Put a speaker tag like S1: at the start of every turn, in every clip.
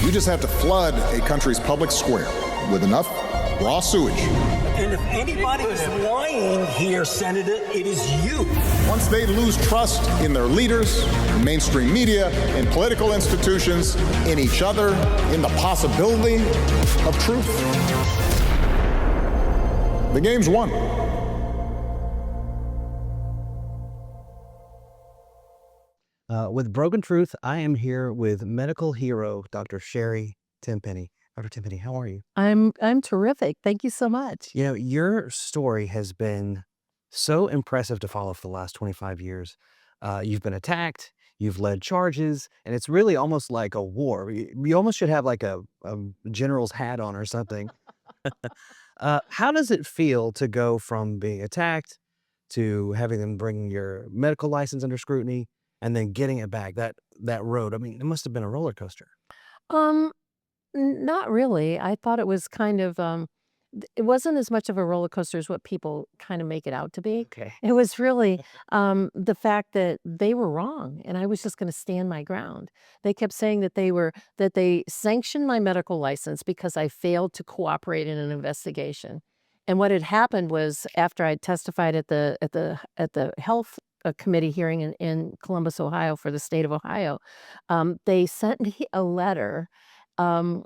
S1: You just have to flood a country's public square with enough raw sewage.
S2: And if anybody is lying here, Senator, it is you.
S1: Once they lose trust in their leaders, in mainstream media, in political institutions, in each other, in the possibility of truth, the game's won.
S3: With Broken Truth, I am here with medical hero, Dr. Sherri Tenpenny. Dr. Tenpenny, how are you?
S4: I'm terrific. Thank you so much.
S3: You know, your story has been so impressive to follow for the last 25 years. You've been attacked, you've led charges, and it's really almost like a war. You almost should have like a general's hat on or something. How does it feel to go from being attacked to having them bring your medical license under scrutiny and then getting it back, that road? I mean, it must have been a roller coaster.
S4: Um, Not really. I thought it was kind of it wasn't as much of a roller coaster as what people kind of make it out to be.
S3: Okay.
S4: It was really the fact that they were wrong and I was just going to stand my ground. They kept saying that they sanctioned my medical license because I failed to cooperate in an investigation. And what had happened was after I testified at the health committee hearing in Columbus, Ohio, for the state of Ohio, they sent me a letter um,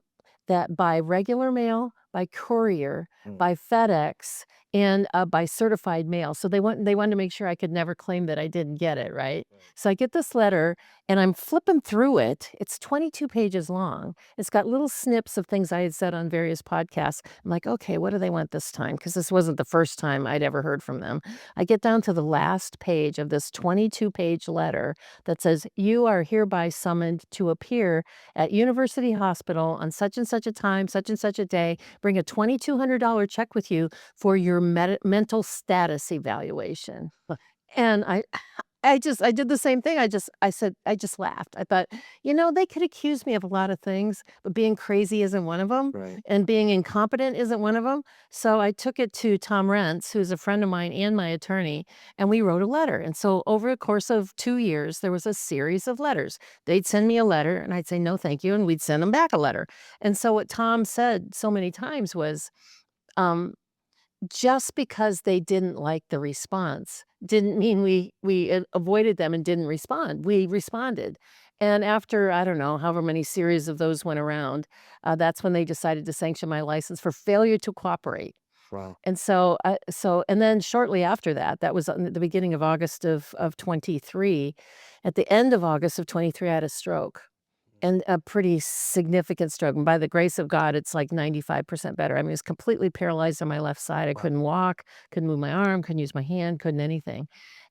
S4: that by regular mail, by courier, by FedEx, and by certified mail. So they wanted to make sure I could never claim that I didn't get it, right? So I get this letter and I'm flipping through it. It's 22 pages long. It's got little snips of things I had said on various podcasts. I'm like, okay, what do they want this time? Because this wasn't the first time I'd ever heard from them. I get down to the last page of this 22-page letter that says, you are hereby summoned to appear at University Hospital on such and such a time, such and such a day. Bring a $2,200 check with you for your mental status evaluation. And I did the same thing. I just laughed. I thought, they could accuse me of a lot of things, but being crazy isn't one of them.
S3: Right.
S4: And being incompetent isn't one of them. So I took it to Tom Rentz, who's a friend of mine and my attorney, and we wrote a letter. And so over the course of 2 years, there was a series of letters. They'd send me a letter and I'd say, no, thank you. And we'd send them back a letter. And so what Tom said so many times was, um, just because they didn't like the response didn't mean we avoided them and didn't respond. We responded. And after, I don't know, however many series of those went around, that's when they decided to sanction my license for failure to cooperate.
S3: Wow.
S4: And and then shortly after that, that was at the beginning of August of 23. At the end of August of 23, I had a stroke. And a pretty significant stroke. And by the grace of God, it's like 95% better. I mean, I was completely paralyzed on my left side. I couldn't walk, couldn't move my arm, couldn't use my hand, couldn't anything.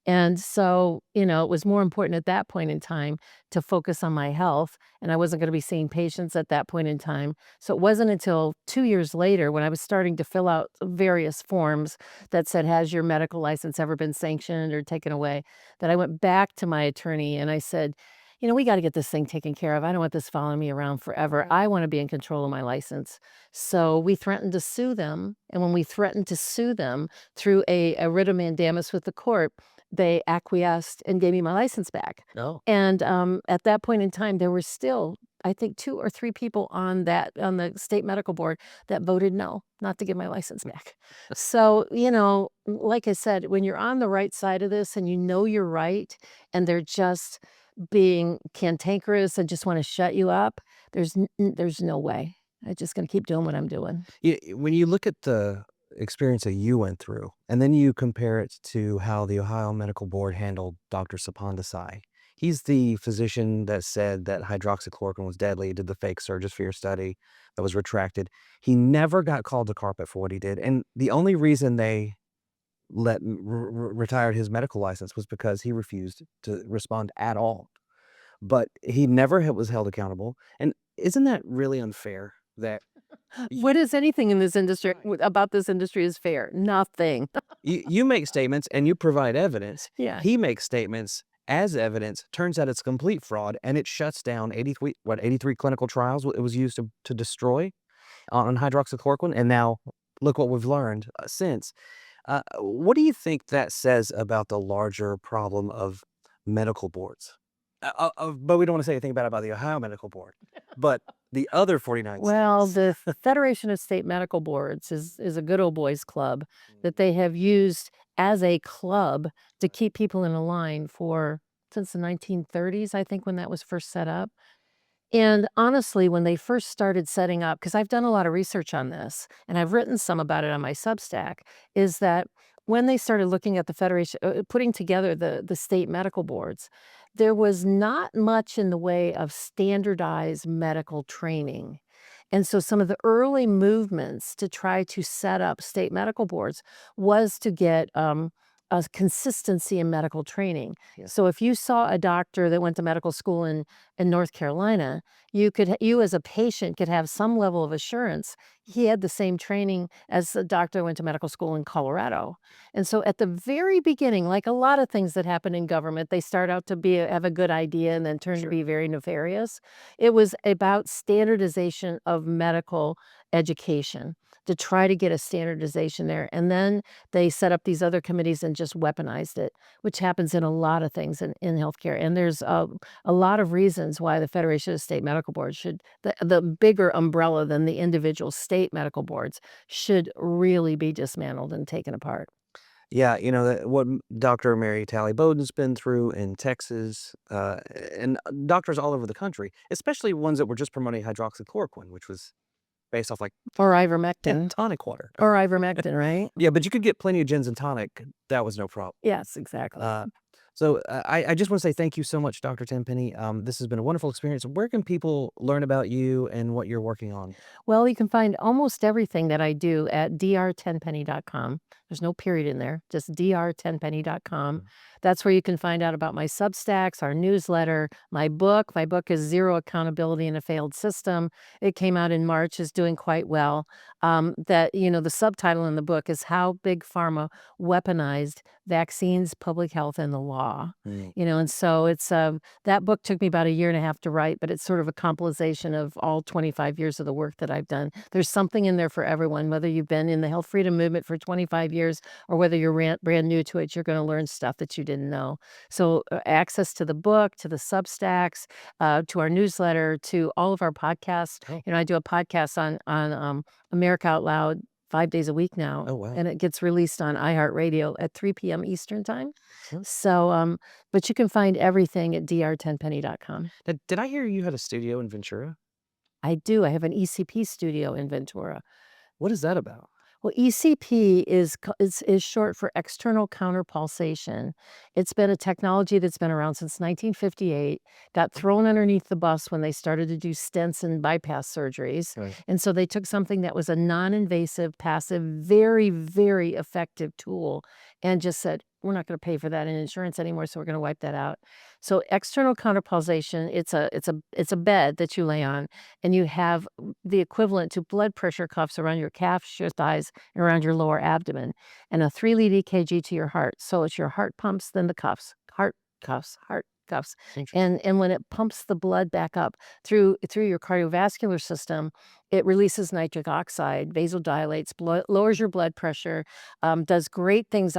S4: And so, it was more important at that point in time to focus on my health. And I wasn't going to be seeing patients at that point in time. So it wasn't until 2 years later when I was starting to fill out various forms that said, has your medical license ever been sanctioned or taken away, that I went back to my attorney and I said, we got to get this thing taken care of. I don't want this following me around forever. I want to be in control of my license. So we threatened to sue them. And when we threatened to sue them through a writ of mandamus with the court, they acquiesced and gave me my license back.
S3: No.
S4: And at that point in time, there were still, I think, 2 or 3 people on the state medical board that voted no, not to give my license back. So, like I said, when you're on the right side of this and you're right, and they're just being cantankerous and just want to shut you up, there's no way. I'm just going to keep doing what I'm doing.
S3: When you look at the experience that you went through, and then you compare it to how the Ohio Medical Board handled Dr. Sapan Desai. He's the physician that said that hydroxychloroquine was deadly, did the fake Surgisphere study that was retracted. He never got called to carpet for what he did. And the only reason they retired his medical license was because he refused to respond at all. But he never was held accountable. And isn't that really unfair that
S4: What is anything in this industry about this industry is fair? Nothing.
S3: you make statements and you provide evidence?
S4: Yeah.
S3: He makes statements as evidence. Turns out it's complete fraud, and it shuts down 83 clinical trials it was used to destroy on hydroxychloroquine. And now look what we've learned since. What do you think that says about the larger problem of medical boards? But we don't want to say anything bad about the Ohio Medical Board. But The other 49
S4: Well,
S3: states.
S4: the Federation of State Medical Boards is a good old boys club that they have used as a club to keep people in a line for since the 1930s, I think, when that was first set up. And honestly, when they first started setting up, because I've done a lot of research on this and I've written some about it on my Substack, is that when they started looking at the Federation, putting together the state medical boards, there was not much in the way of standardized medical training. And so some of the early movements to try to set up state medical boards was to get a consistency in medical training.
S3: Yeah.
S4: So if you saw a doctor that went to medical school in North Carolina, you as a patient could have some level of assurance he had the same training as the doctor who went to medical school in Colorado. And so at the very beginning, like a lot of things that happen in government, they start out to have a good idea and then turn to
S3: Sure.
S4: be very nefarious. It was about standardization of medical education to try to get a standardization there. And then they set up these other committees and just weaponized it, which happens in a lot of things in healthcare. And there's a lot of reasons why the Federation of State Medical Boards should, the bigger umbrella than the individual state medical boards, should really be dismantled and taken apart.
S3: Yeah, what Dr. Mary Talley Bowden's been through in Texas, and doctors all over the country, especially ones that were just promoting hydroxychloroquine, which was based off like
S4: Or
S3: yeah,
S4: ivermectin.
S3: tonic water.
S4: Or ivermectin, right?
S3: Yeah, but you could get plenty of gins and tonic. That was no problem.
S4: Yes, exactly.
S3: I just want to say thank you so much, Dr. Tenpenny. This has been a wonderful experience. Where can people learn about you and what you're working on?
S4: Well, you can find almost everything that I do at drtenpenny.com. There's no period in there, just drtenpenny.com. That's where you can find out about my Substacks, our newsletter, my book. My book is Zero Accountability in a Failed System. It came out in March, is doing quite well. The subtitle in the book is How Big Pharma Weaponized Vaccines, Public Health, and the Law.
S3: Mm.
S4: And so it's that book took me about a year and a half to write, but it's sort of a compilation of all 25 years of the work that I've done. There's something in there for everyone, whether you've been in the health freedom movement for 25 years or whether you're brand new to it, you're going to learn stuff that you didn't know. So access to the book, to the Substacks, to our newsletter, to all of our podcasts.
S3: Oh.
S4: I do a podcast on America Out Loud 5 days a week now.
S3: Oh, wow.
S4: And it gets released on iHeartRadio at 3 p.m. Eastern time.
S3: Hmm.
S4: So, but you can find everything at drtenpenny.com.
S3: Now, did I hear you had a studio in Ventura?
S4: I do. I have an ECP studio in Ventura.
S3: What is that about?
S4: Well, ECP is short for external counterpulsation. It's been a technology that's been around since 1958, got thrown underneath the bus when they started to do stents and bypass surgeries.
S3: Right.
S4: And so they took something that was a non-invasive, passive, very, very effective tool and just said, we're not going to pay for that in insurance anymore, so we're going to wipe that out. So external counterpulsation, it's a bed that you lay on, and you have the equivalent to blood pressure cuffs around your calves, your thighs, and around your lower abdomen, and a 3-lead EKG to your heart. So it's your heart pumps, then the cuffs, heart cuffs, heart cuffs. And when it pumps the blood back up through your cardiovascular system, it releases nitric oxide, vasodilates, lowers your blood pressure, does great things.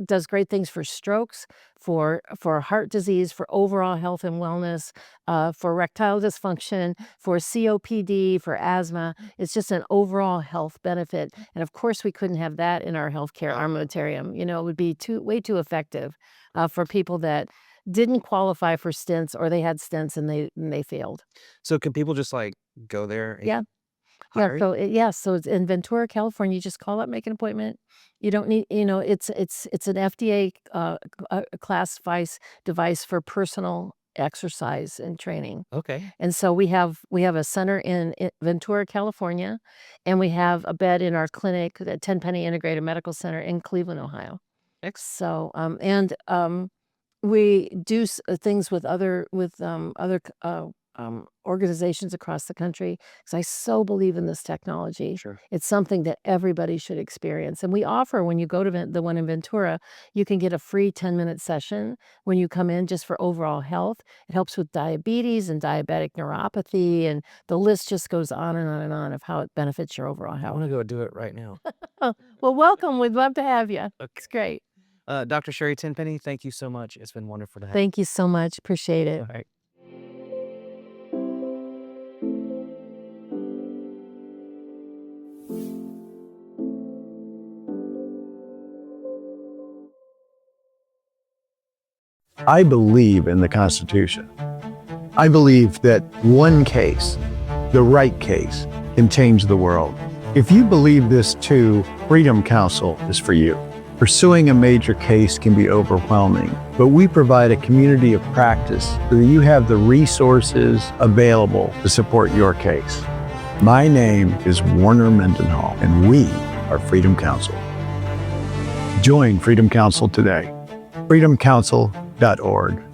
S4: Does great things for strokes, for heart disease, for overall health and wellness, for erectile dysfunction, for COPD, for asthma. It's just an overall health benefit. And of course, we couldn't have that in our healthcare armamentarium. It would be way too effective for people that didn't qualify for stents or they had stents and they failed.
S3: So can people just like go there? And
S4: Yeah.
S3: hire
S4: Yeah. So it's in Ventura, California. You just call up, make an appointment. You don't need, it's an FDA class device for personal exercise and training.
S3: Okay.
S4: And so we have a center in Ventura, California, and we have a bed in our clinic, the Tenpenny Integrated Medical Center in Cleveland, Ohio. So we do things with other organizations across the country because I so believe in this technology.
S3: Sure.
S4: It's something that everybody should experience. And we offer, when you go to the one in Ventura, you can get a free 10-minute session when you come in just for overall health. It helps with diabetes and diabetic neuropathy, and the list just goes on and on and on of how it benefits your overall
S3: I
S4: health.
S3: want to go do it right now.
S4: Well, welcome. We'd love to have you. It's great.
S3: Dr. Sherri Tenpenny, thank you so much. It's been wonderful to have
S4: Thank you so much. Appreciate it.
S3: you. All right.
S5: I believe in the Constitution. I believe that one case, the right case, can change the world. If you believe this too, Freedom Council is for you. Pursuing a major case can be overwhelming, but we provide a community of practice so that you have the resources available to support your case. My name is Warner Mendenhall, and we are Freedom Council. Join Freedom Council today. freedomcouncil.org.